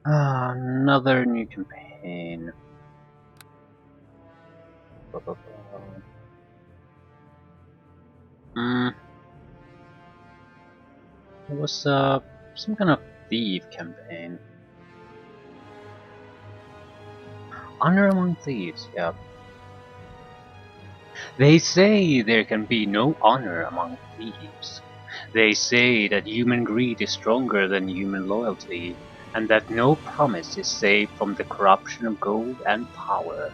Another new campaign. Hmm. It was some kind of thief campaign. Honor among thieves, yeah. They say there can be no honor among thieves. They say that human greed is stronger than human loyalty, and that no promise is safe from the corruption of gold and power.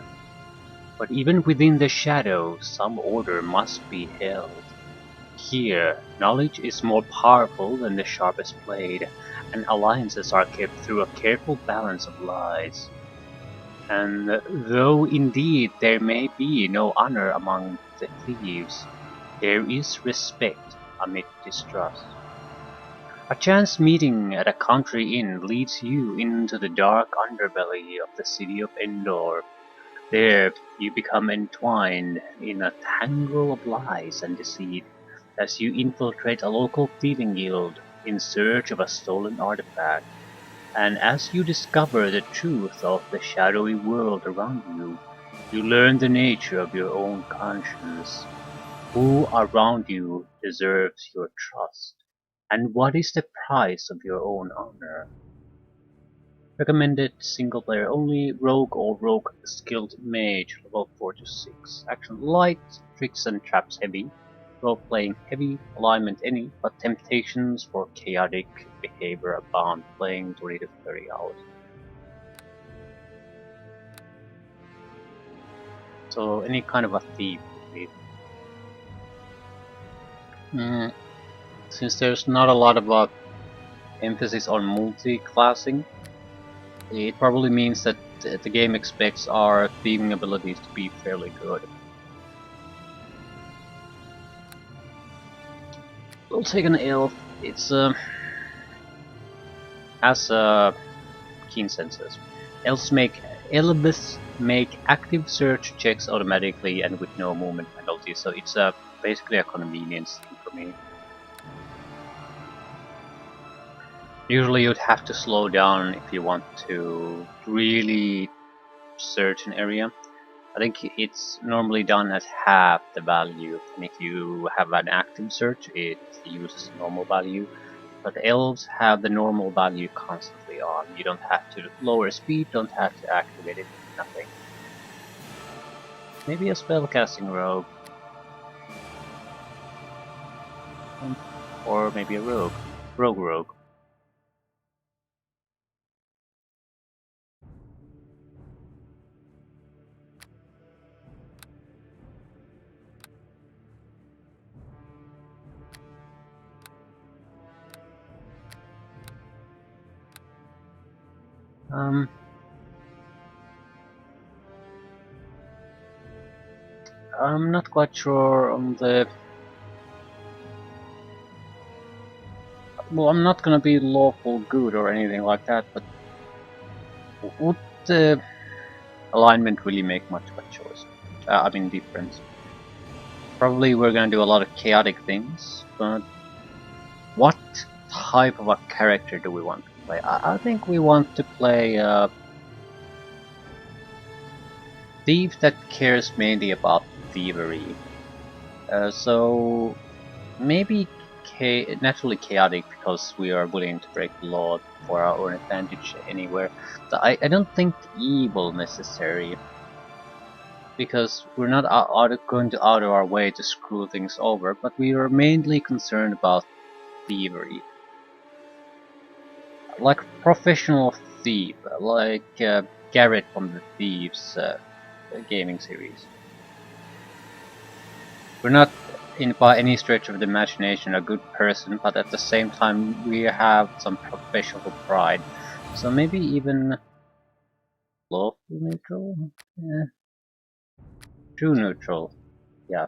But even within the shadow, some order must be held. Here, knowledge is more powerful than the sharpest blade, and alliances are kept through a careful balance of lies. And though indeed there may be no honor among the thieves, there is respect amid distrust. A chance meeting at a country inn leads you into the dark underbelly of the city of Endor. There you become entwined in a tangle of lies and deceit as you infiltrate a local thieving guild in search of a stolen artifact. And as you discover the truth of the shadowy world around you, you learn the nature of your own conscience. Who around you deserves your trust? And what is the price of your own honor? Recommended single player only, rogue or rogue skilled mage, level 4 to 6. Action light, tricks and traps heavy. Role playing heavy, alignment any, but temptations for chaotic behavior abound, playing 20 to 30 hours. So any kind of a thief would be. Mm, since there's not a lot of emphasis on multi-classing, it probably means that the game expects our thieving abilities to be fairly good. We'll take an elf. It's has keen senses. Elves make active search checks automatically and with no movement penalty, so it's basically a convenience thing for me. Usually you'd have to slow down if you want to really search an area. I think it's normally done at half the value, and if you have an active search, it uses normal value. But elves have the normal value constantly on. You don't have to lower speed, don't have to activate it, nothing. Maybe a spellcasting rogue. Or maybe a rogue. Rogue. Um, I'm not quite sure on the... Well, I'm not gonna be lawful good or anything like that, but would the alignment really make much of a choice? I mean, difference. Probably we're gonna do a lot of chaotic things, but what type of a character do we want to play? I think we want to play a thief that cares mainly about thievery. So maybe naturally chaotic because we are willing to break the law for our own advantage anywhere. So I don't think evil necessary because we're not going to out of our way to screw things over, but we are mainly concerned about thievery. Like professional thief, like Garrett from the Thieves gaming series. We're not, by any stretch of the imagination, a good person, but at the same time we have some professional pride. So maybe even lawful neutral? Yeah. True neutral. Yeah.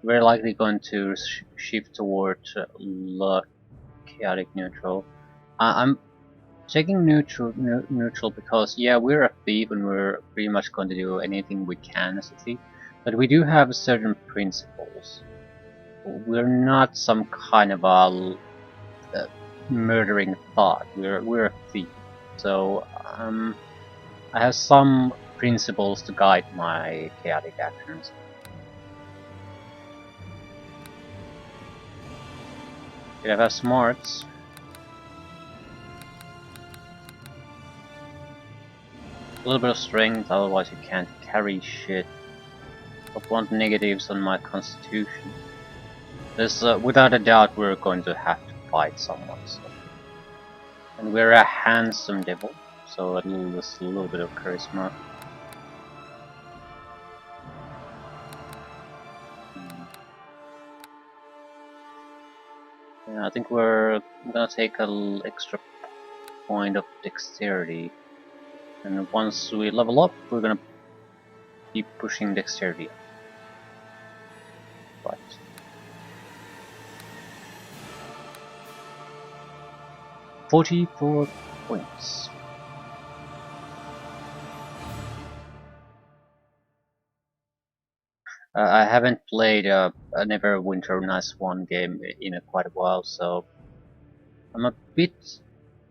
We're likely going to shift towards chaotic neutral. I'm checking neutral because yeah, we're a thief and we're pretty much going to do anything we can as a thief, but we do have certain principles. We're not some kind of a murdering thought. We're a thief. So I have some principles to guide my chaotic actions. If I have smarts, a little bit of strength, otherwise you can't carry shit. But want negatives on my constitution. There's, without a doubt, we're going to have to fight someone. So. And we're a handsome devil, so just a little bit of charisma. Yeah, I think we're gonna take a extra point of dexterity, and once we level up, we're gonna keep pushing dexterity. Right. $44 points. I haven't played a Neverwinter Nice One game in quite a while, so I'm a bit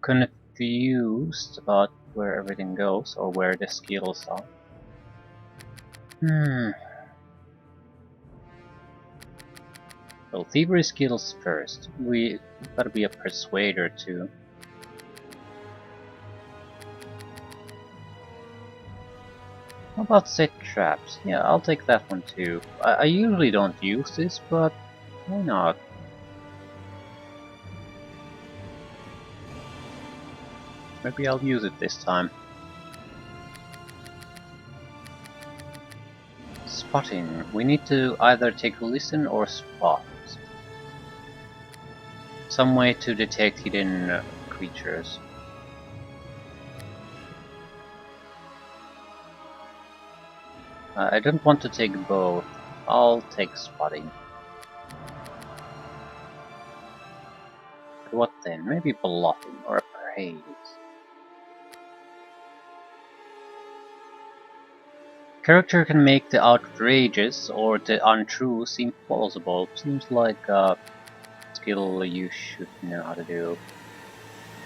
confused about where everything goes or where the skills are. Well, thievery skills first. We gotta be a persuader too. How about set traps? Yeah, I'll take that one too. I usually don't use this, but why not? Maybe I'll use it this time. Spotting. We need to either take a listen or spot. Some way to detect hidden creatures. I don't want to take both. I'll take spotting. But what then? Maybe bluffing or praise. Character can make the outrageous or the untrue seem plausible. Seems like a skill you should know how to do.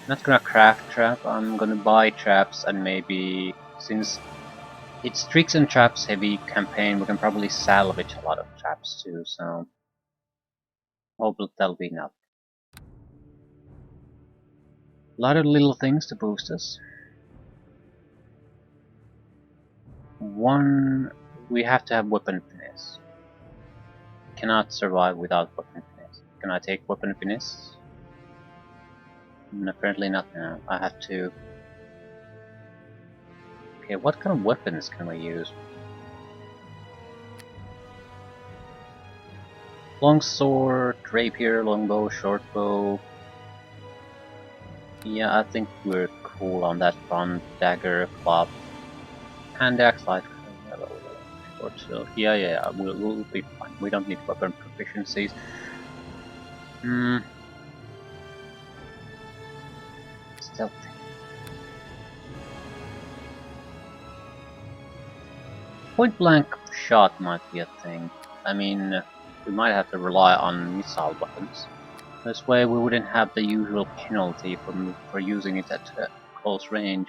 I'm not gonna craft trap, I'm gonna buy traps, and maybe, since it's tricks and traps heavy campaign, we can probably salvage a lot of traps too, so hopefully that'll be enough. A lot of little things to boost us. One, we have to have weapon finesse. Cannot survive without weapon finesse. Can I take weapon finesse? Apparently not now. I have to... Okay, what kind of weapons can we use? Long sword, rapier, longbow, shortbow. Yeah, I think we're cool on that front. Dagger, club, hand axe, light, short sword. Yeah, we'll be fine. We don't need weapon proficiencies. Stealth. Point blank shot might be a thing. I mean, we might have to rely on missile weapons. This way we wouldn't have the usual penalty for using it at close range.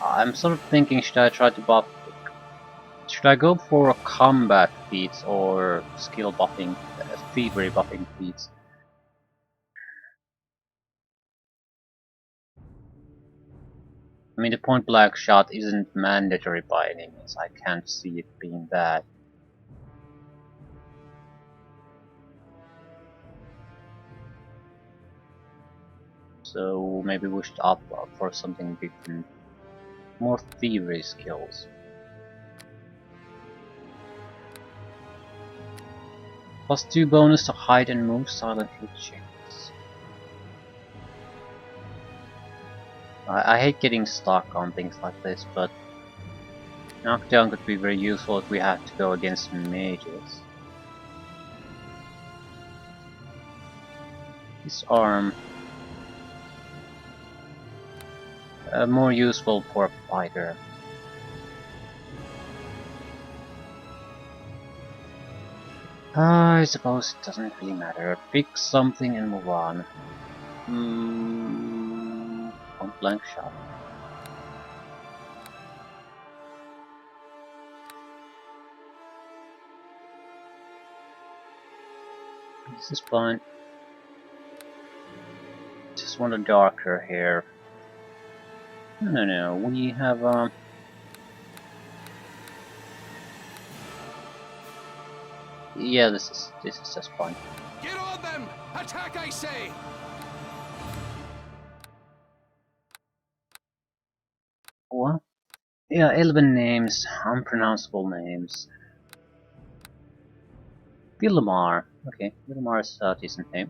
I'm sort of thinking, should I try to buff... Should I go for combat feats or skill buffing, thievery buffing feats? I mean, the point blank shot isn't mandatory by any means. I can't see it being that. So maybe we should opt for something different. More thievery skills. +2 bonus to hide and move silently checks. I hate getting stuck on things like this, but knockdown could be very useful if we have to go against mages. Disarm. More useful for a fighter. I suppose it doesn't really matter. Pick something and move on. Point blank shot. This is fine. Just want a darker hair. No. We have yeah, this is just fine. Get on them! Attack, I say! What? Yeah, Elven names, unpronounceable names. Villamar. Okay, Villamar is a decent name.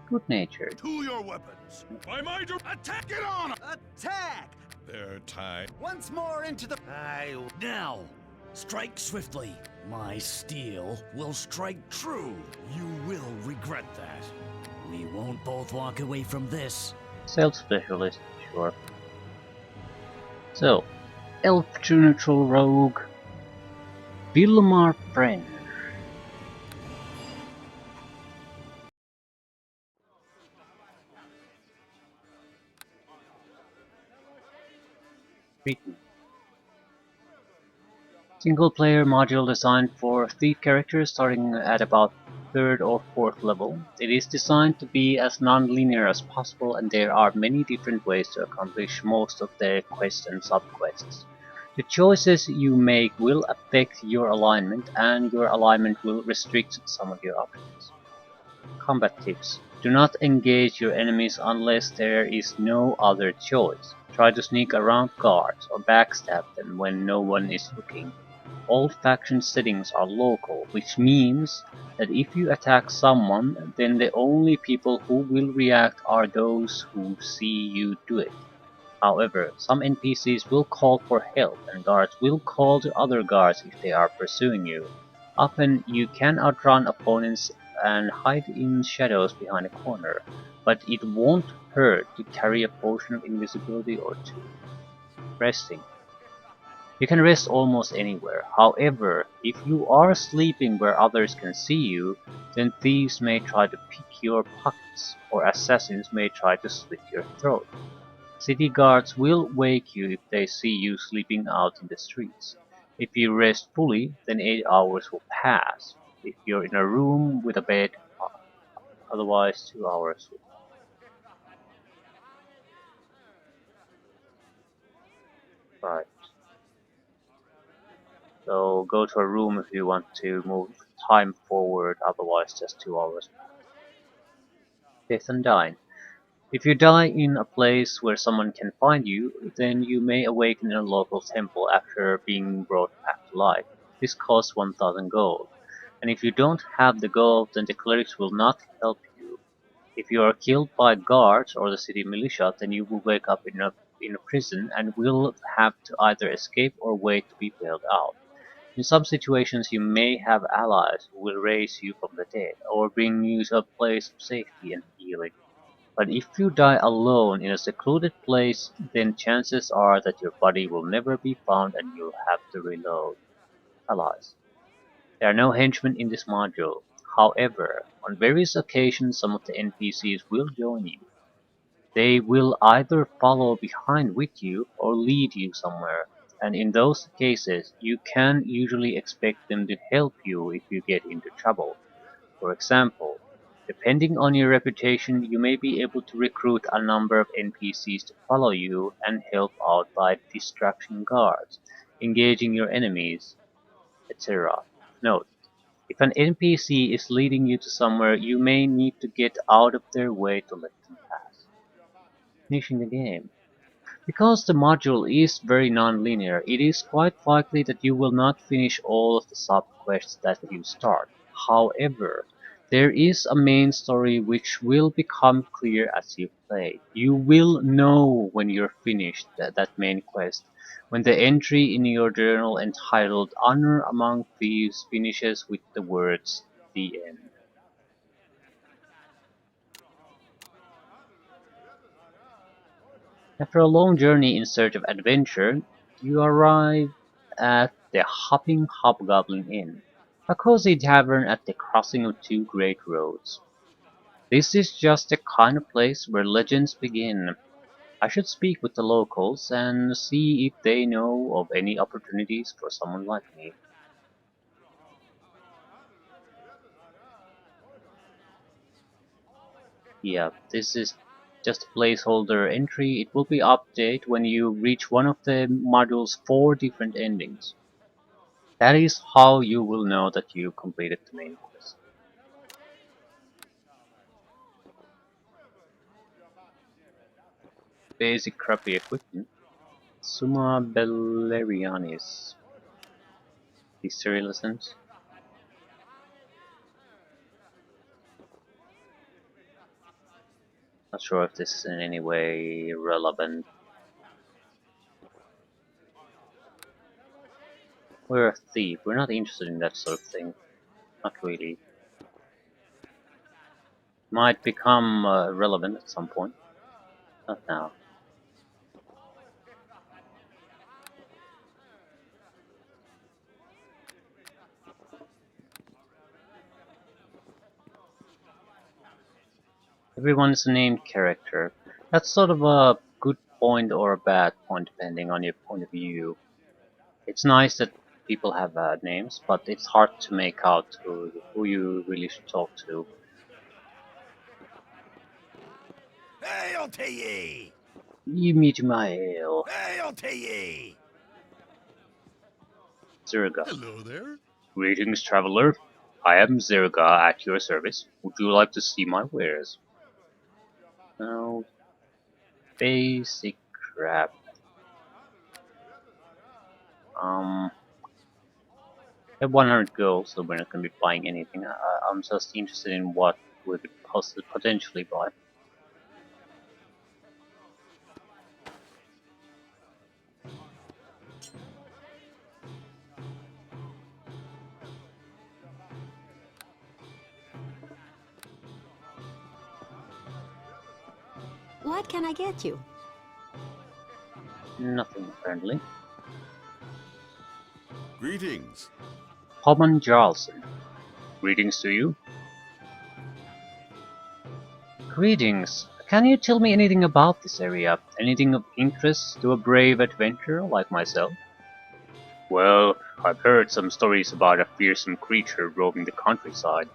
Good-natured. To your weapons! By my attack! Get on! Attack! They're tied. Once more into the... Now! Strike swiftly. My steel will strike true. You will regret that. We won't both walk away from this. Self-specialist, sure. So, Elf to neutral rogue. Villamar friend. Written. Single-player module designed for Thief characters starting at about 3rd or 4th level. It is designed to be as non-linear as possible, and there are many different ways to accomplish most of the quests and sub-quests. The choices you make will affect your alignment, and your alignment will restrict some of your options. Combat tips. Do not engage your enemies unless there is no other choice. Try to sneak around guards or backstab them when no one is looking. All faction settings are local, which means that if you attack someone, then the only people who will react are those who see you do it. However, some NPCs will call for help, and guards will call to other guards if they are pursuing you. Often you can outrun opponents and hide in shadows behind a corner, but it won't hurt to carry a potion of invisibility or two. Resting. You can rest almost anywhere. However, if you are sleeping where others can see you, then thieves may try to pick your pockets, or assassins may try to slit your throat. City guards will wake you if they see you sleeping out in the streets. If you rest fully, then 8 hours will pass. If you're in a room with a bed, otherwise 2 hours will pass. Right. So go to a room if you want to move time forward, otherwise just 2 hours. Death and Dine. If you die in a place where someone can find you, then you may awaken in a local temple after being brought back to life. This costs 1000 gold, and if you don't have the gold, then the clerics will not help you. If you are killed by guards or the city militia, then you will wake up in a prison and will have to either escape or wait to be bailed out. In some situations you may have allies who will raise you from the dead, or bring you to a place of safety and healing. But if you die alone in a secluded place, then chances are that your body will never be found and you'll have to reload. Allies. There are no henchmen in this module. However, on various occasions some of the NPCs will join you. They will either follow behind with you or lead you somewhere, and in those cases you can usually expect them to help you if you get into trouble. For example, depending on your reputation, you may be able to recruit a number of NPCs to follow you and help out by distracting guards, engaging your enemies, etc. Note: if an NPC is leading you to somewhere, you may need to get out of their way to let them pass. Finishing the game. Because the module is very non-linear, it is quite likely that you will not finish all of the sub-quests that you start. However, there is a main story which will become clear as you play. You will know when you're finished that main quest, when the entry in your journal entitled Honor Among Thieves finishes with the words, "The End." After a long journey in search of adventure, you arrive at the Hopping Hobgoblin Inn, a cozy tavern at the crossing of two great roads. This is just the kind of place where legends begin. I should speak with the locals and see if they know of any opportunities for someone like me. Yeah, this is just a placeholder entry. It will be updated when you reach one of the module's 4 different endings. That is how you will know that you completed the main quest. Basic crappy equipment. Summa Bellerianis. History lessons. Not sure if this is in any way relevant. We're a thief. We're not interested in that sort of thing. Not really. Might become relevant at some point. Not now. Everyone is a named character. That's sort of a good point or a bad point depending on your point of view. It's nice that people have names, but it's hard to make out who you really should talk to. Hail to ye! You meet my ale, Hail to ye! Zerga. Hello there. Greetings, traveler. I am Zerga at your service. Would you like to see my wares? No, basic crap. I have 100 gold, so we're not going to be buying anything. I'm just interested in what we could potentially buy. What can I get you? Nothing, apparently. Greetings. Homan Jarlson. Greetings to you. Greetings. Can you tell me anything about this area? Anything of interest to a brave adventurer like myself? Well, I've heard some stories about a fearsome creature roaming the countryside.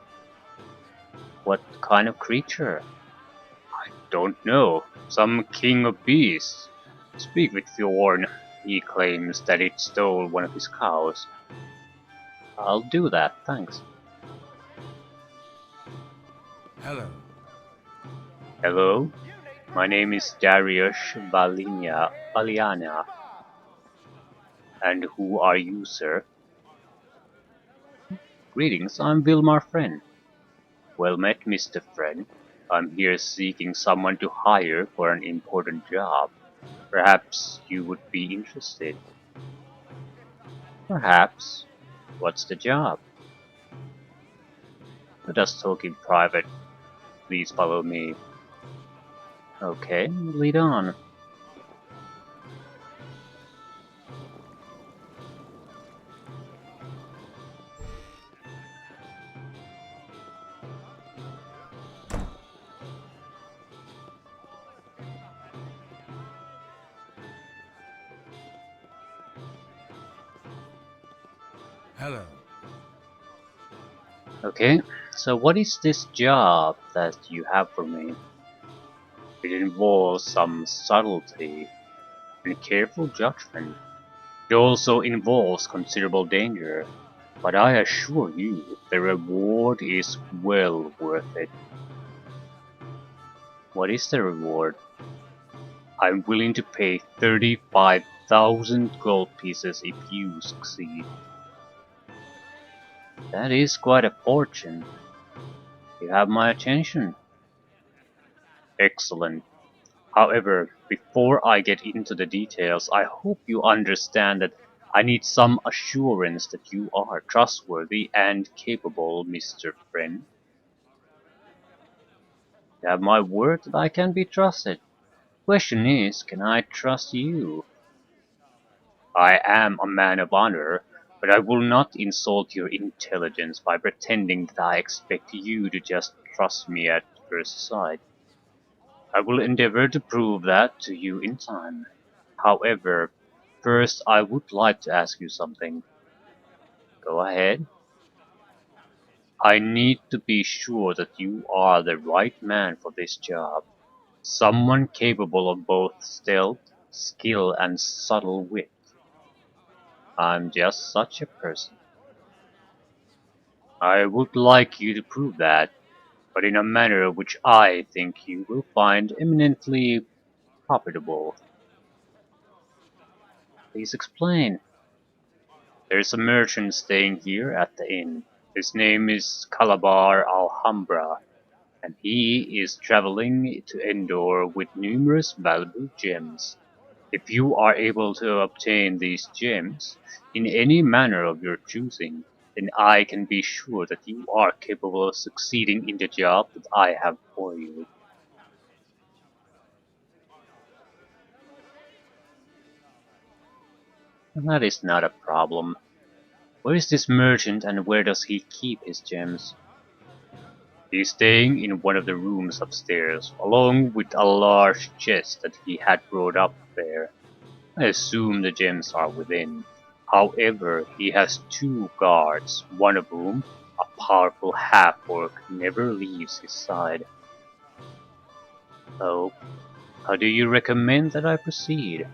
What kind of creature? I don't know. Some king of beasts. Speak with Fjorn. He claims that it stole one of his cows. I'll do that, thanks. Hello. Hello? My name is Darius Valiana. And who are you, sir? Greetings, I'm Vilmar Friend. Well met, Mr. Friend. I'm here seeking someone to hire for an important job. Perhaps you would be interested. Perhaps. What's the job? Let us talk in private. Please follow me. Okay, lead on. Hello. Okay, so what is this job that you have for me? It involves some subtlety and careful judgment. It also involves considerable danger, but I assure you the reward is well worth it. What is the reward? I'm willing to pay 35,000 gold pieces if you succeed. That is quite a fortune. You have my attention. Excellent. However, before I get into the details, I hope you understand that I need some assurance that you are trustworthy and capable, Mr. Friend. You have my word that I can be trusted. Question is, can I trust you? I am a man of honor, but I will not insult your intelligence by pretending that I expect you to just trust me at first sight. I will endeavor to prove that to you in time. However, first I would like to ask you something. Go ahead. I need to be sure that you are the right man for this job. Someone capable of both stealth, skill, and subtle wit. I'm just such a person. I would like you to prove that, but in a manner which I think you will find eminently profitable. Please explain. There's a merchant staying here at the inn. His name is Calabar Alhambra, and he is traveling to Endor with numerous valuable gems. If you are able to obtain these gems in any manner of your choosing, then I can be sure that you are capable of succeeding in the job that I have for you. That is not a problem. Where is this merchant and where does he keep his gems? He's staying in one of the rooms upstairs, along with a large chest that he had brought up there. I assume the gems are within. However, he has two guards, one of whom, a powerful half-orc, never leaves his side. So, how do you recommend that I proceed?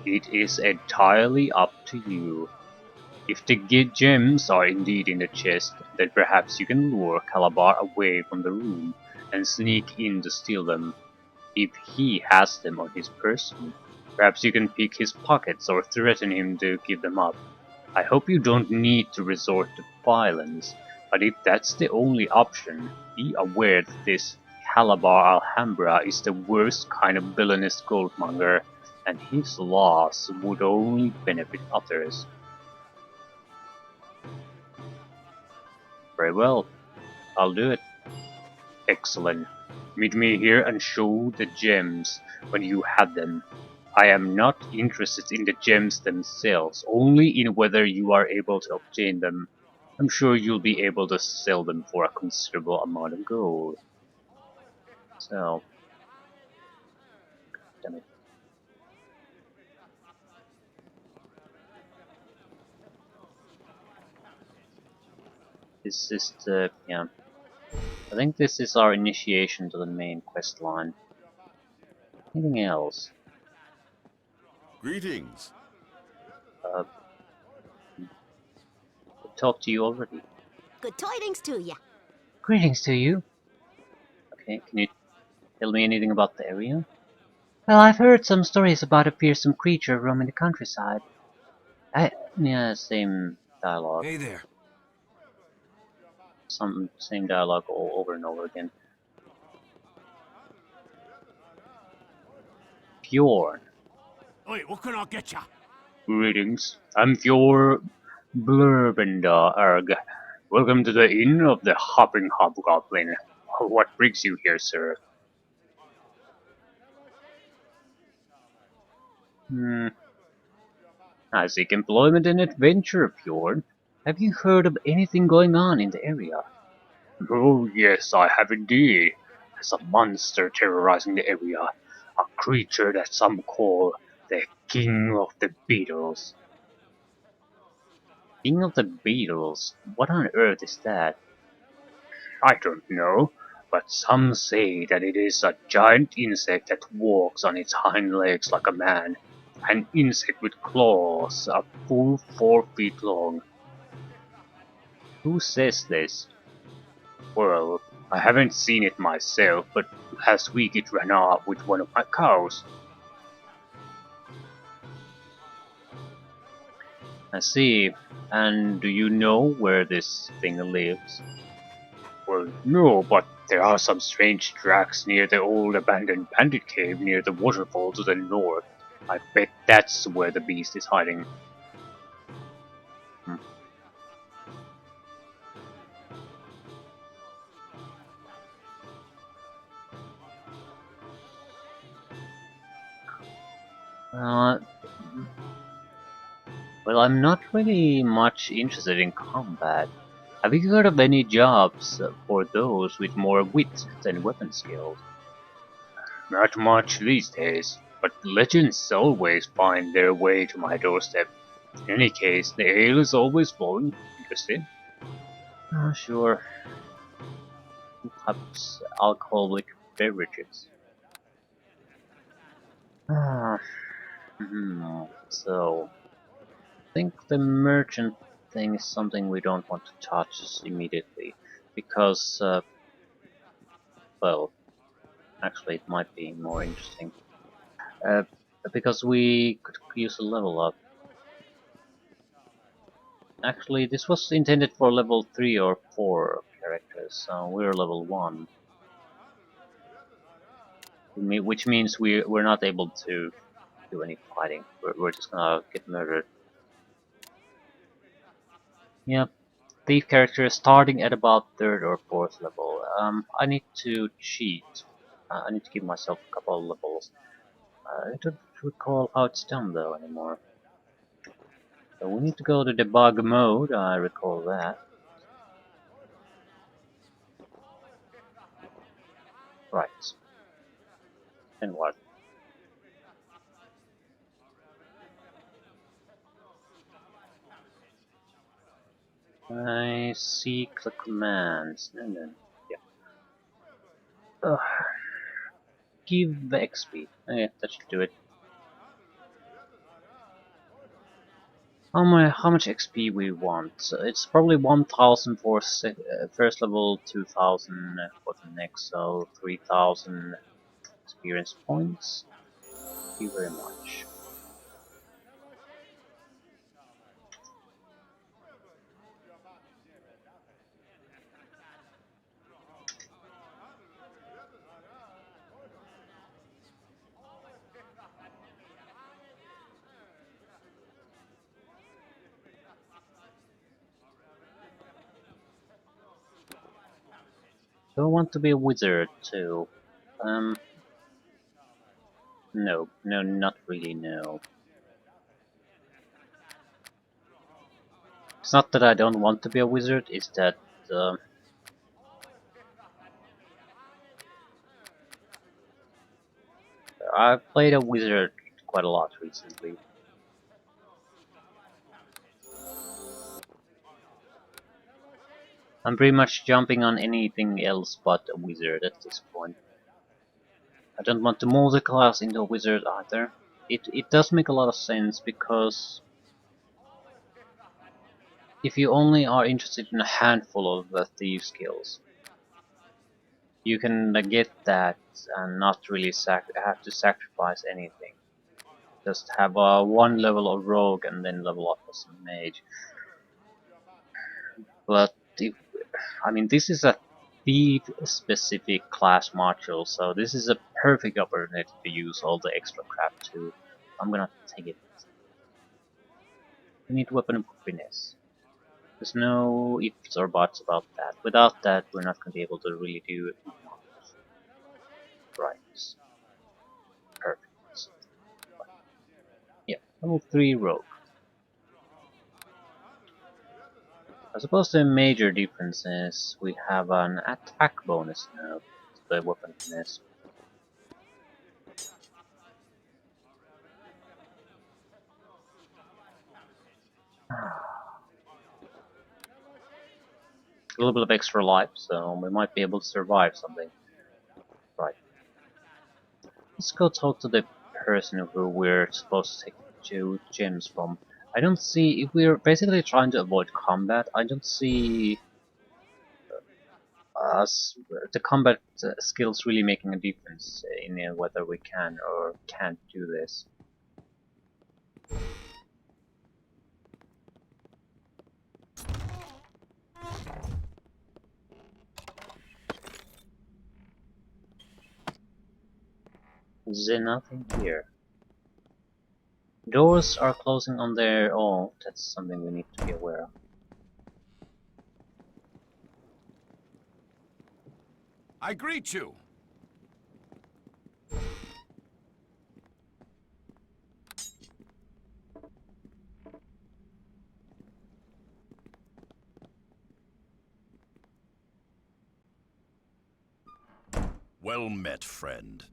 It is entirely up to you. If the gems are indeed in the chest, then perhaps you can lure Calabar away from the room and sneak in to steal them. If he has them on his person, perhaps you can pick his pockets or threaten him to give them up. I hope you don't need to resort to violence, but if that's the only option, be aware that this Calabar Alhambra is the worst kind of villainous goldmonger, and his loss would only benefit others. Very well, I'll do it. Excellent. Meet me here and show the gems when you have them. I am not interested in the gems themselves, only in whether you are able to obtain them. I'm sure you'll be able to sell them for a considerable amount of gold. So, damn it. This is the, yeah. I think this is our initiation to the main quest line. Anything else? Greetings. Uh, I talked to you already. Good tidings to ya. Greetings to you. Okay, can you tell me anything about the area? Well, I've heard some stories about a fearsome creature roaming the countryside. Yeah, same dialogue. Hey there. Same dialogue all over and over again. Bjorn. Wait, what can I get ya? Greetings. I'm Fjord Blurbenda. Welcome to the Inn of the Hopping Hobgoblin. What brings you here, sir? I seek employment and adventure, Fjord. Have you heard of anything going on in the area? Oh, yes, I have indeed. There's a monster terrorizing the area. A creature that some call the King of the Beetles. King of the Beetles? What on earth is that? I don't know, but some say that it is a giant insect that walks on its hind legs like a man. An insect with claws a full 4 feet long. Who says this? Well, I haven't seen it myself, but last week it ran off with one of my cows. I see. And do you know where this thing lives? Well, no, but there are some strange tracks near the old abandoned bandit cave near the waterfall to the north. I bet that's where the beast is hiding. Hmm. Uh, well, I'm not really much interested in combat. Have you heard of any jobs for those with more wit than weapon skills? Not much these days, but legends always find their way to my doorstep. In any case, the ale is always flowing. Interested? Sure. Perhaps alcoholic beverages. Ah, so, I think the merchant thing is something we don't want to touch immediately, because, well, actually it might be more interesting. Uh, because we could use a level up. Actually, this was intended for level 3 or 4 characters, so we're level 1. Which means we're not able to do any fighting. We're just gonna get murdered. Yep. Thief character starting at about 3rd or 4th level. I need to cheat. I need to give myself a couple of levels. I don't recall how it's done though anymore. So we need to go to debug mode, I recall that. Right. And what? I seek the commands. And then, yeah. Ugh. Give the XP. Okay, that should do it. How much XP we want? So it's probably 1000 for first level, 2000 for the next, so 3000 experience points. Thank you very much. Do I want to be a wizard too? No, not really, no. It's not that I don't want to be a wizard, it's that I've played a wizard quite a lot recently. I'm pretty much jumping on anything else but a wizard at this point. I don't want to multi-class into a wizard either. It does make a lot of sense because if you only are interested in a handful of thief skills, you can get that and not really have to sacrifice anything. Just have one level of rogue and then level up as a mage. But if, I mean, this is a thief-specific class module, so this is a perfect opportunity to use all the extra crap too. I'm gonna take it. We need weapon finesse. There's no ifs or buts about that. Without that, we're not gonna be able to really do much. Right. Perfect. Yeah, level 3 rogue. I suppose the major difference is we have an attack bonus now to the weapon finesse. A little bit of extra life, so we might be able to survive something. Right. Let's go talk to the person who we're supposed to take 2 gems from. I don't see, if we're basically trying to avoid combat, I don't see us, the combat skills really making a difference in whether we can or can't do this. Is there nothing here? Doors are closing on their own. That's something we need to be aware of. I greet you. Well met, friend.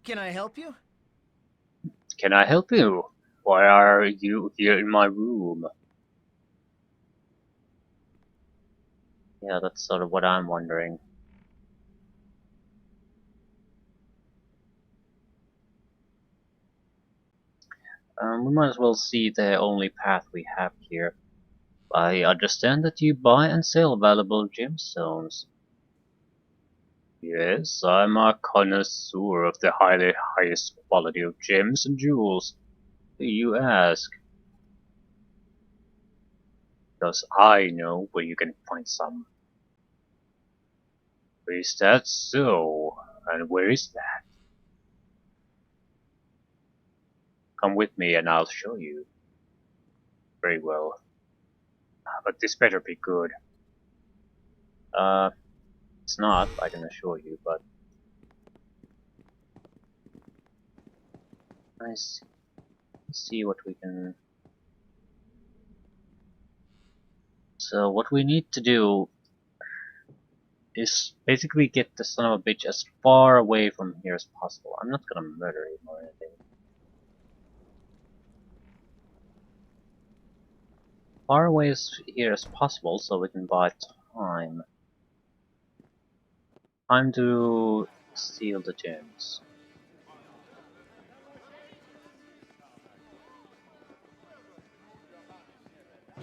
Can I help you? Can I help you? Why are you here in my room? Yeah, that's sort of what I'm wondering. We might as well see the only path we have here. I understand that you buy and sell valuable gemstones. Yes, I'm a connoisseur of the highest quality of gems and jewels. You ask, because I know where you can find some. Is that so? And where is that? Come with me and I'll show you. Very well. But this better be good. Uh, it's not, I can assure you, but... Let's see what we can... So what we need to do is basically get the son of a bitch as far away from here as possible. I'm not gonna murder him or anything. Far away as here as possible so we can buy time. Time to steal the gems.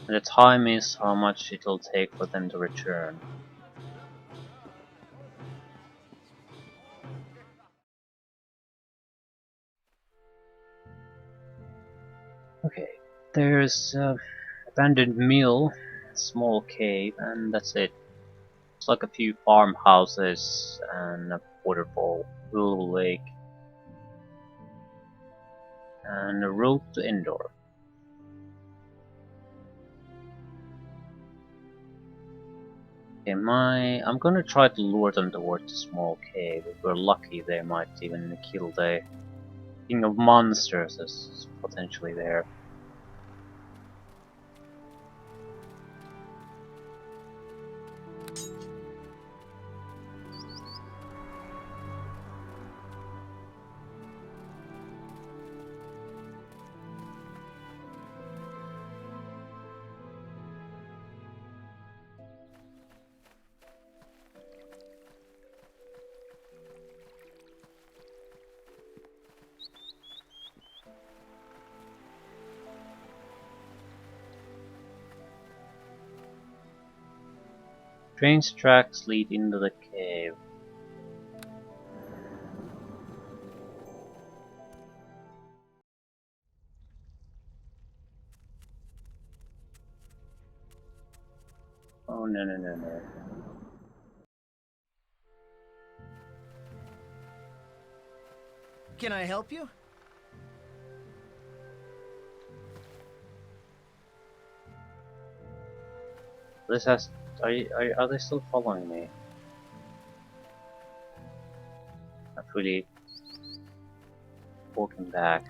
And the time is how much it'll take for them to return. Okay, there's a abandoned mill, small cave, and that's it. It's like a few farmhouses and a waterfall, little lake, and a road to Endor. Okay, I'm gonna try to lure them towards the small cave. If we're lucky, they might even kill the king of monsters that's potentially there. Strange tracks lead into the cave. Oh no no no no. Can I help you? This has... Are they still following me? Not really walking back.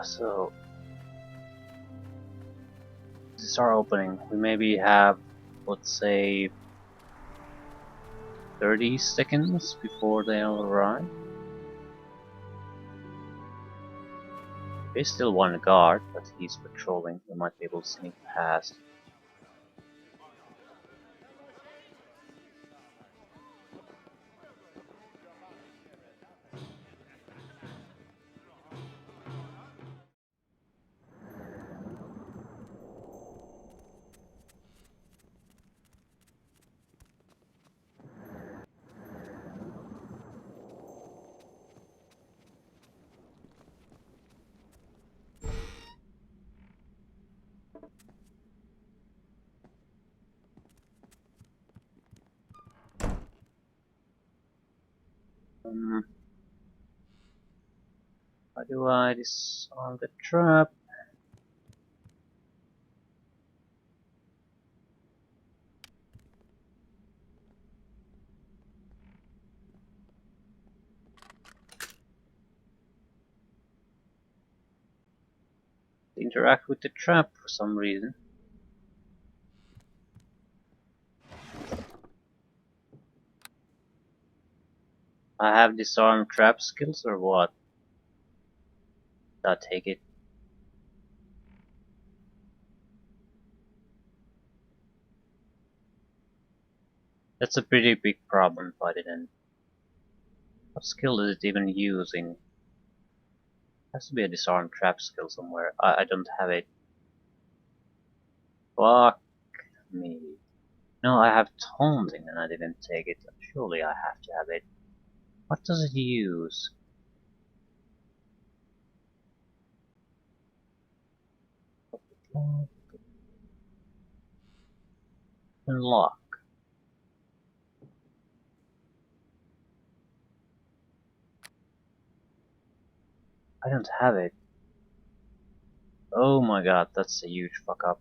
So... This is our opening. We maybe have, let's say, 30 seconds before they'll arrive. There's still one guard, but he's patrolling. We might be able to sneak past. How do I disarm the trap? Interact with the trap for some reason. I have disarm trap skills or what? I'll take it. That's a pretty big problem if I didn't. What skill is it even using? Has to be a disarm trap skill somewhere. I don't have it. Fuck me. No, I have taunting and I didn't take it. Surely I have to have it. What does it use? Unlock. I don't have it. Oh my god, that's a huge fuck up.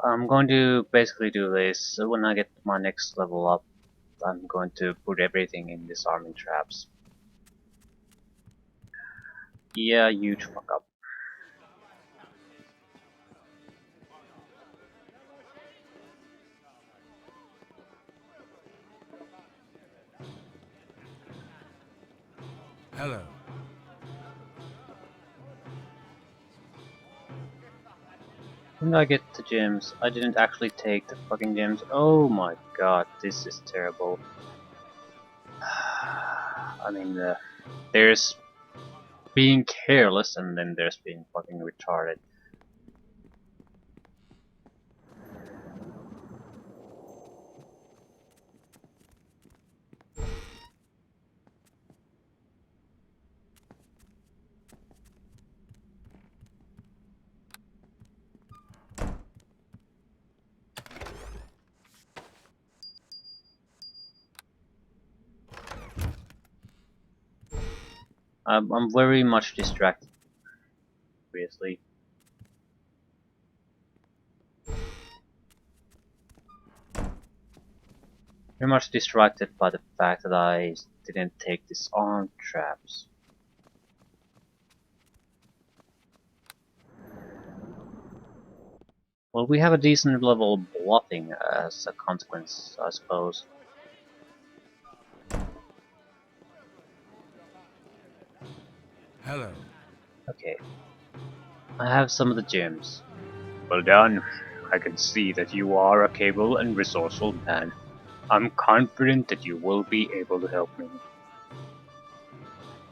I'm going to basically do this. So when I get my next level up, I'm going to put everything in disarming traps. Yeah, huge fuck up. Hello. When did I get the gems? I didn't actually take the fucking gems. Oh my god, this is terrible. I mean, there's being careless and then there's being fucking retarded. I'm very much distracted, obviously. Very much distracted by the fact that I didn't take disarm traps. Well, we have a decent level of bluffing as a consequence, I suppose. Hello. Okay. I have some of the gems. Well done. I can see that you are a capable and resourceful man. I'm confident that you will be able to help me.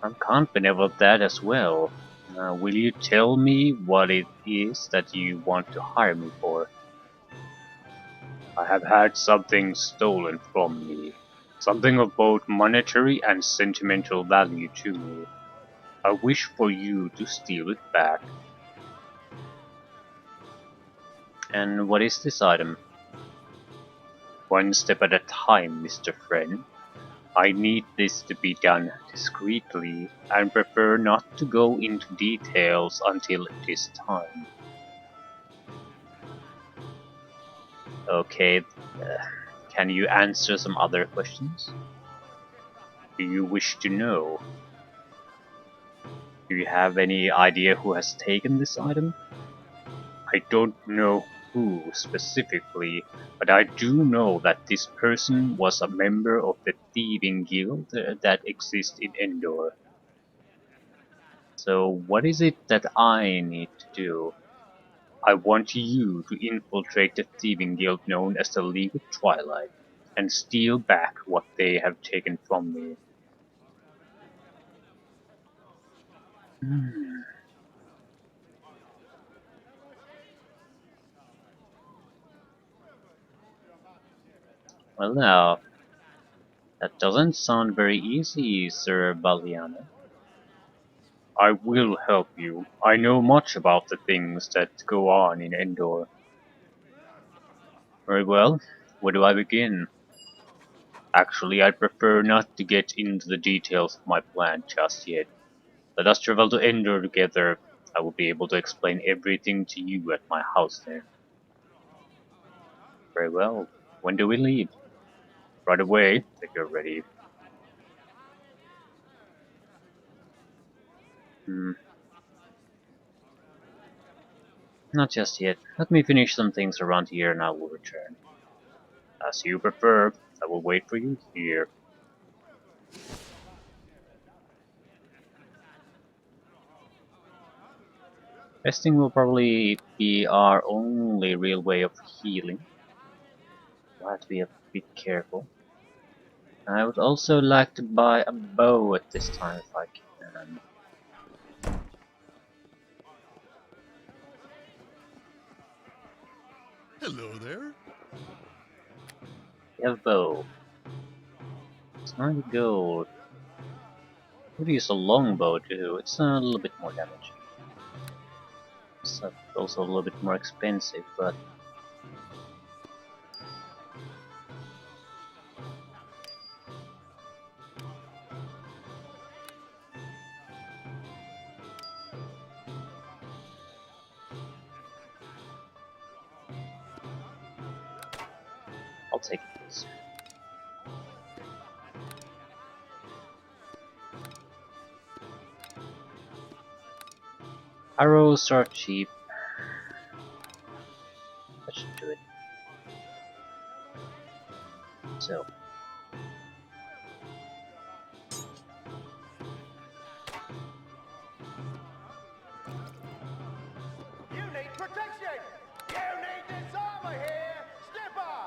I'm confident of that as well. Will you tell me what it is that you want to hire me for? I have had something stolen from me. Something of both monetary and sentimental value to me. I wish for you to steal it back. And what is this item? One step at a time, Mr. Friend. I need this to be done discreetly and prefer not to go into details until it is time. Okay, can you answer some other questions? Do you wish to know? Do you have any idea who has taken this item? I don't know who specifically, but I do know that this person was a member of the thieving guild that exists in Endor. So what is it that I need to do? I want you to infiltrate the thieving guild known as the League of Twilight and steal back what they have taken from me. Well now, that doesn't sound very easy, Sir Baliana. I will help you. I know much about the things that go on in Endor. Very well. Where do I begin? Actually, I'd prefer not to get into the details of my plan just yet. Let us travel to Endor together. I will be able to explain everything to you at my house there. Very well. When do we leave? Right away, if you're ready. Hmm. Not just yet. Let me finish some things around here and I will return. As you prefer, I will wait for you here. Resting will probably be our only real way of healing. We'll have to be a bit careful. I would also like to buy a bow at this time if I can. Hello there. We have a bow. It's 90 gold. Could use a longbow too. It's a little bit more damage. It's also a little bit more expensive, but I'll take this. Arrows are cheap. That should do it. So, You need protection! You need this armor here! Step up!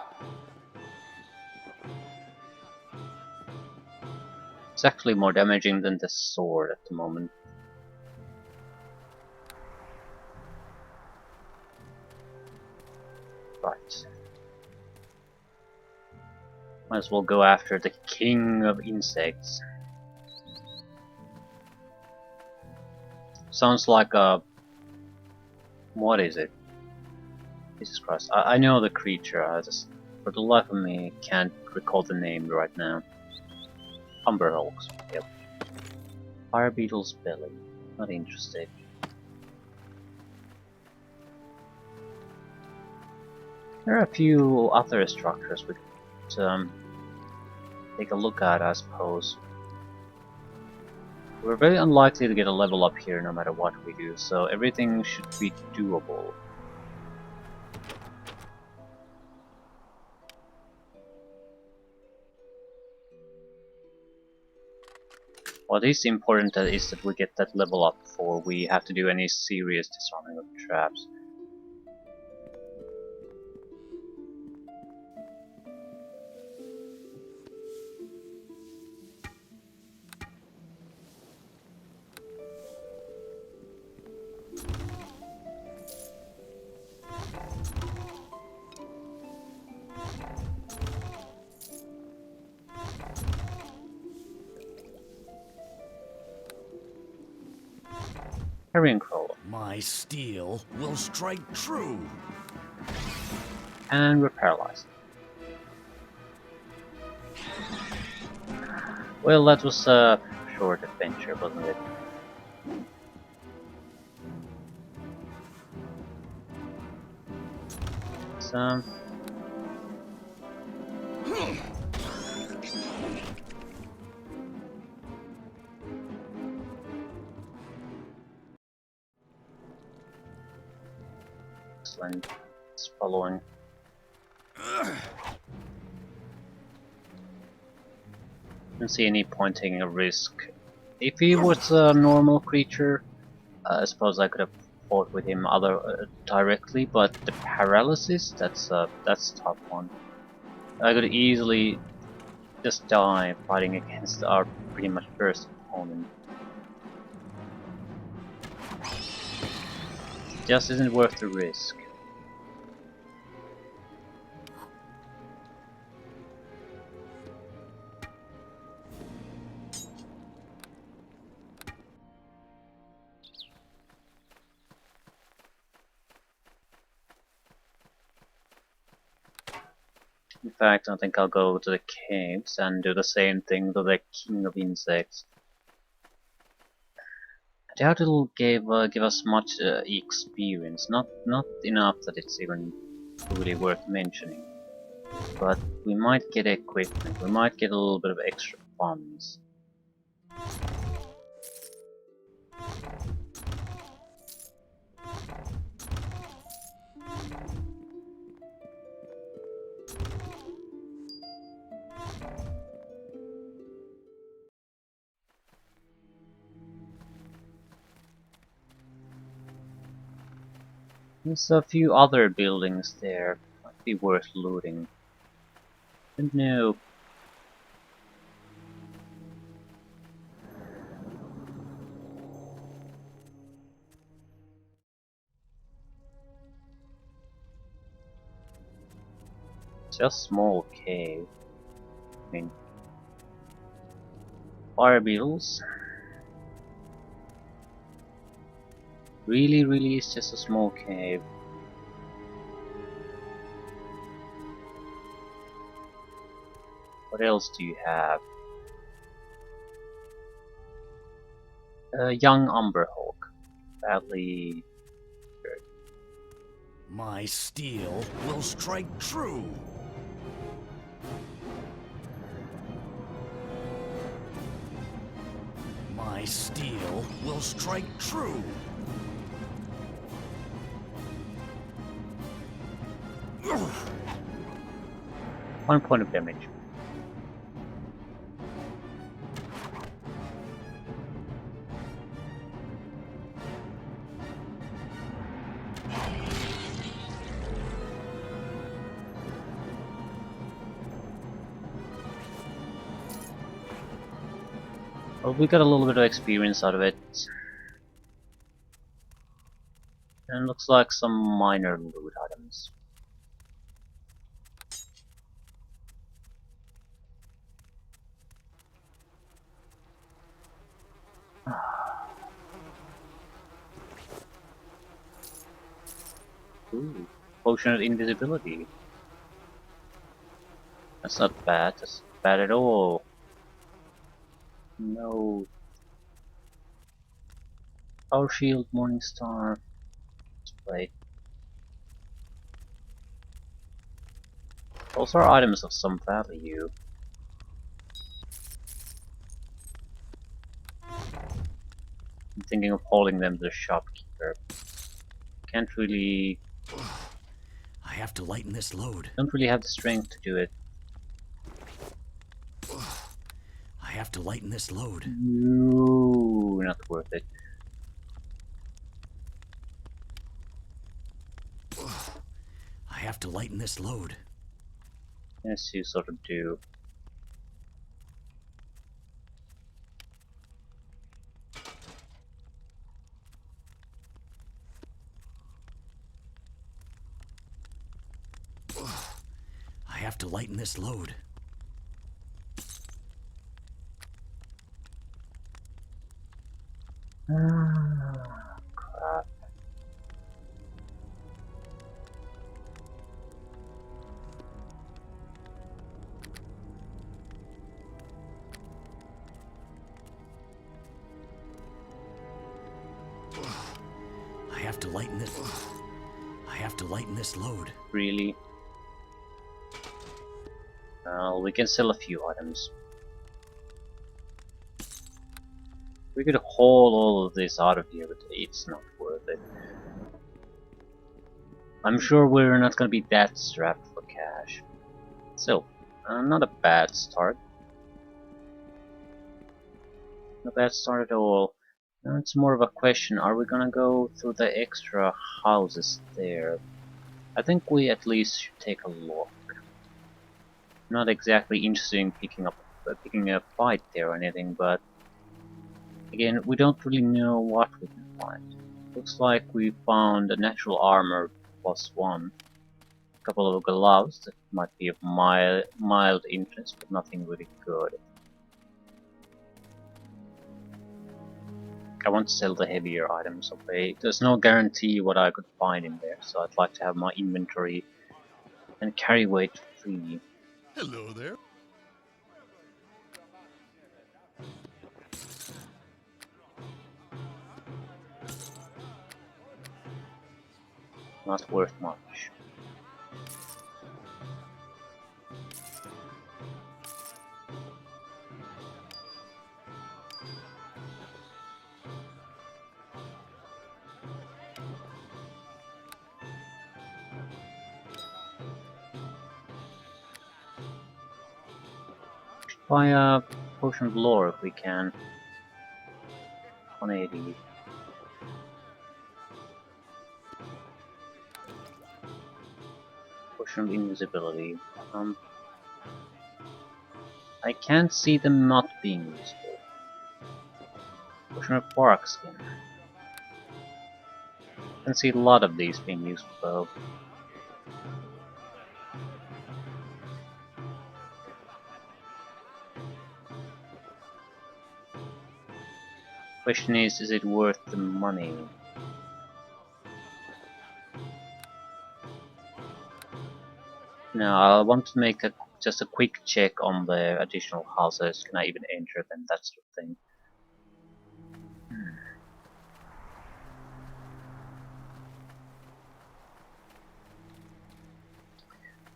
it's actually more damaging than the sword at the moment. Right. Might as well go after the king of insects. Sounds like a... what is it? Jesus Christ. I know the creature, I just... for the life of me, can't recall the name right now. Umberhawks. Yep. Fire beetle's belly. Not interested. There are a few other structures we could take a look at, I suppose. We're very unlikely to get a level up here no matter what we do, so everything should be doable. What is important is that we get that level up before we have to do any serious disarming of traps. Carrion crawler. My steel will strike true. And we're paralyzed. Well, that was a short adventure, wasn't it? So... excellent. It's following. Don't see any point taking a risk. If he was a normal creature, I suppose I could have fought with him directly, but the paralysis, that's a tough one. I could easily just die fighting against our pretty much first opponent. Just isn't worth the risk. In fact, I think I'll go to the caves and do the same thing to the king of insects. I doubt it'll give us much experience, not enough that it's even truly worth mentioning. But we might get equipment, we might get a little bit of extra funds. There's a few other buildings there, might be worth looting. But no. Just a small cave. I mean, fire beetles. Really, it's just a small cave. What else do you have? A young Umberhawk. Badly hurt. My steel will strike true. My steel will strike true. Ugh. 1 point of damage. Well, we got a little bit of experience out of it. And looks like some minor loot items. Ooh, potion of invisibility. That's not bad, that's not bad at all. No. Power shield, morning star. Display. Those are items of some value. I'm thinking of hauling them to the shopkeeper. Can't really... I have to lighten this load. Don't really have the strength to do it. I have to lighten this load. No, not worth it. I have to lighten this load. Yes, you sort of do. I have to lighten this load. Crap. I have to lighten this. I have to lighten this load. Really? Well, we can sell a few items. We could haul all of this out of here, but it's not worth it. I'm sure we're not gonna be that strapped for cash. Still, not a bad start. Not a bad start at all. Now it's more of a question, are we gonna go through the extra houses there? I think we at least should take a look. Not exactly interested in picking a fight there or anything, but again, we don't really know what we can find. Looks like we found a natural armor +1, a couple of gloves that might be of mild interest, but nothing really good. I want to sell the heavier items, okay? There's no guarantee what I could find in there, so I'd like to have my inventory and carry weight free. Hello there. Not worth much. Buy a potion of lore if we can. 180. Potion of invisibility. I can't see them not being useful. Potion of bark skin. I can see a lot of these being useful though. Question is it worth the money? No, I want to make just a quick check on the additional houses. Can I even enter them? That sort of thing.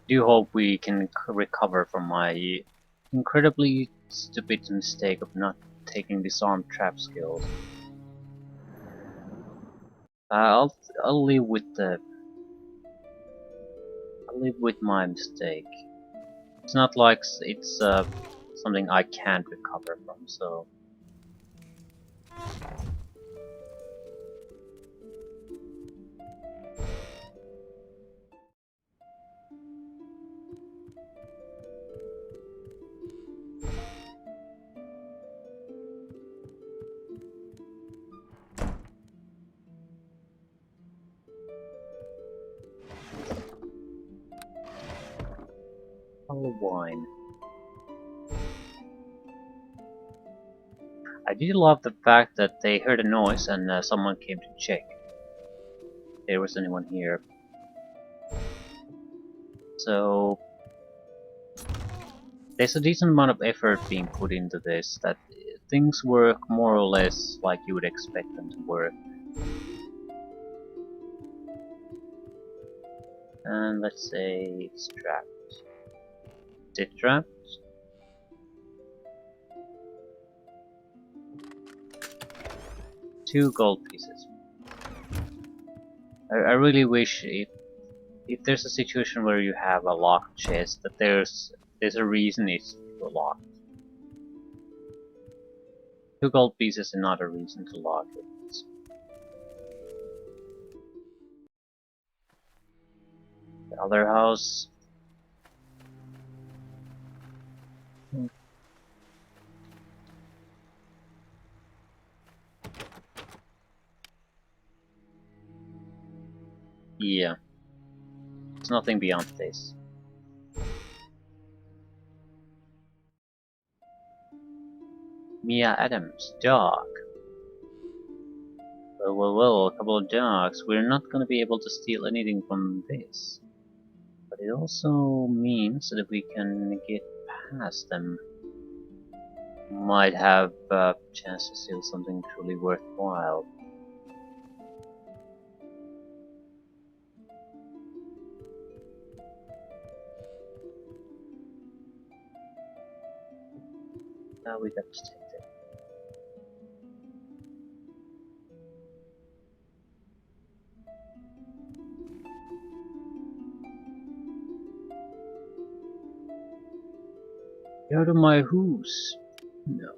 Do hope we can recover from my incredibly stupid mistake of not taking disarm trap skills. I'll live with my mistake. It's not like it's something I can't recover from, so. Bottle of wine. I did love the fact that they heard a noise and someone came to check if there was anyone here. So there's a decent amount of effort being put into this, that things work more or less like you would expect them to work. And let's say it's trapped. Is it trapped? Two gold pieces. I really wish if there's a situation where you have a locked chest, that there's a reason it's locked. Two gold pieces are not a reason to lock it. The other house. Yeah. There's nothing beyond this. Mia Adams, dog. Well, a couple of dogs. We're not gonna be able to steal anything from this. But it also means that if we can get past them, might have a chance to steal something truly worthwhile. Now we got to take it. Go to my house. No.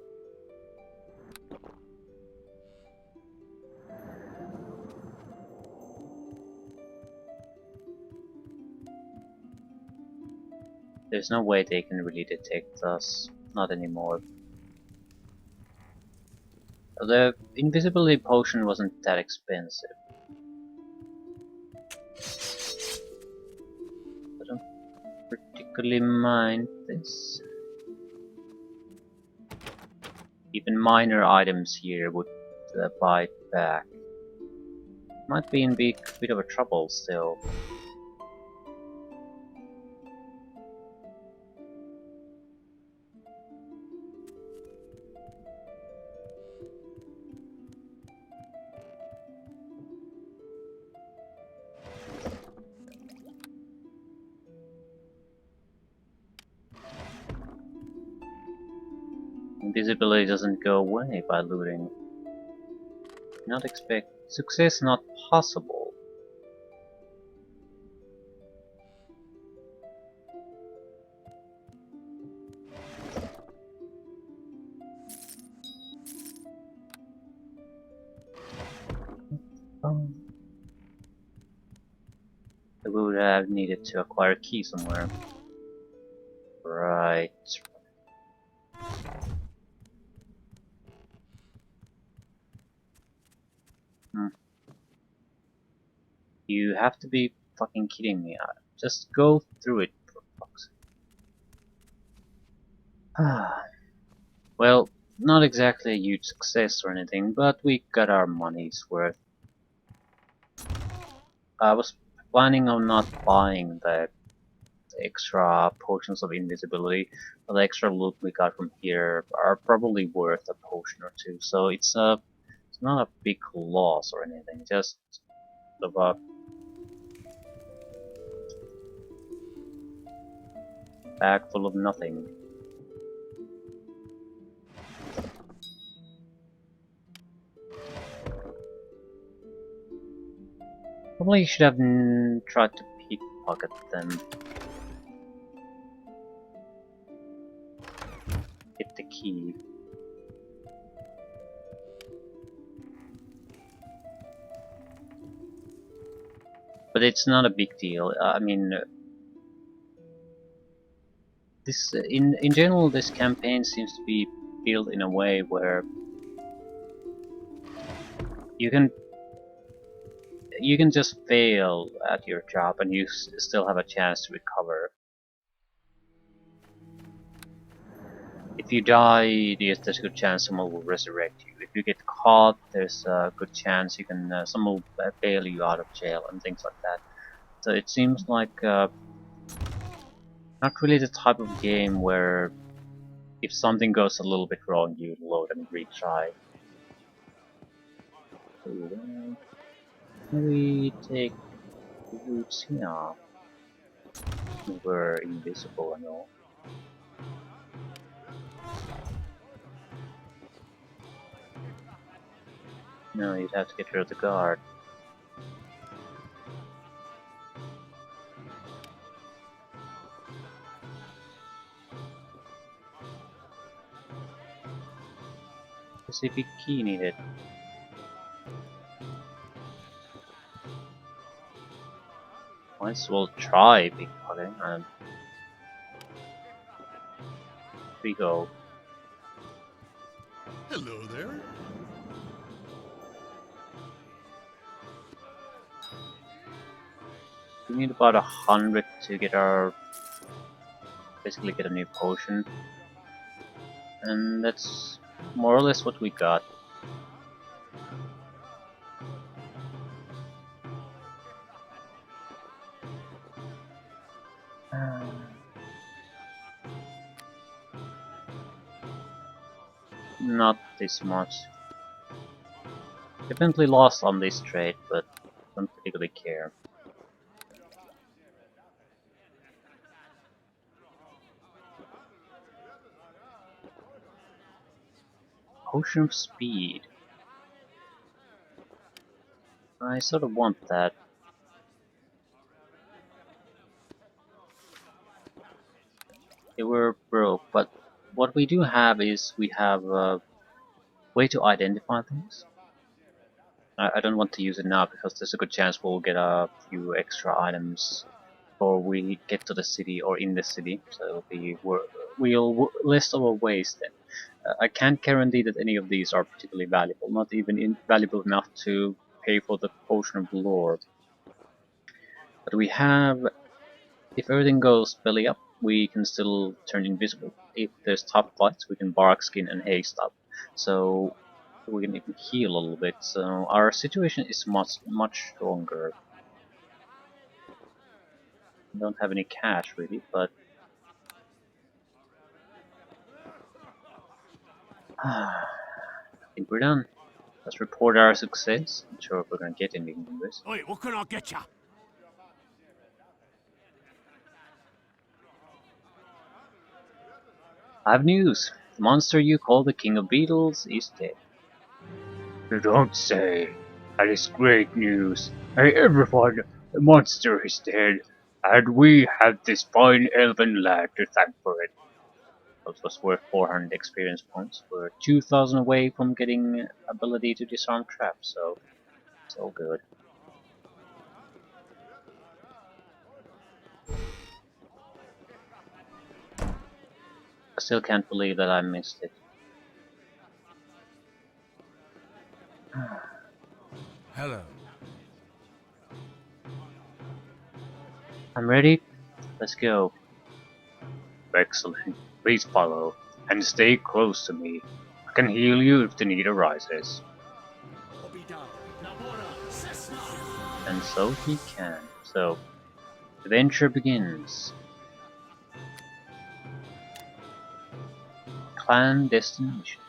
There's no way they can really detect us. Not anymore. The invisibility potion wasn't that expensive. I don't particularly mind this. Even minor items here would bite back. Might be in bit of a trouble still. Invisibility doesn't go away by looting. Not expect success not possible. I would have needed to acquire a key somewhere. Right. Hmm. You have to be fucking kidding me. Just go through it, for fuck's sake. Well, not exactly a huge success or anything, but we got our money's worth. I was planning on not buying the extra potions of invisibility, but the extra loot we got from here are probably worth a potion or two, so it's not a big loss or anything, just sort of a bag full of nothing. Probably should have tried to pickpocket them. Get the key. But it's not a big deal. I mean, this in general, this campaign seems to be built in a way where you can just fail at your job and you still have a chance to recover. If you die, there's a good chance someone will resurrect you. If you get caught, there's a good chance you can someone will bail you out of jail and things like that. So it seems like not really the type of game where if something goes a little bit wrong, you load and retry. We take the routes here. We're invisible and all. No, you'd have to get rid of the guard. Specific key needed. Might as well try pickpocketing and we go. Hello there. We need about 100 to get our basically get a new potion. And that's more or less what we got. Not this much. Definitely lost on this trade, but don't particularly care. Potion of speed. I sort of want that. They were broke, but what we do have is we have a way to identify things. I don't want to use it now because there's a good chance we'll get a few extra items before we get to the city or in the city, so it'll be less of a waste then. I can't guarantee that any of these are particularly valuable, not even valuable enough to pay for the Potion of the Lord. But we have, if everything goes belly up, we can still turn invisible. If there's tough fights, we can bark, skin, and haste up. So we can even heal a little bit. So our situation is much stronger. We don't have any cash really, but I think we're done. Let's report our success. Not sure if we're gonna get anything from this. Oi, what can I get ya? I have news. The monster you call the King of Beetles is dead. You don't say. That is great news. Hey everyone, the monster is dead, and we have this fine elven lad to thank for it. That was worth 400 experience points. We're 2,000 away from getting ability to disarm traps, so it's all good. I still can't believe that I missed it. Hello. I'm ready. Let's go. Excellent. Please follow, and stay close to me. I can heal you if the need arises. And so he can. So, the adventure begins. Clan destination.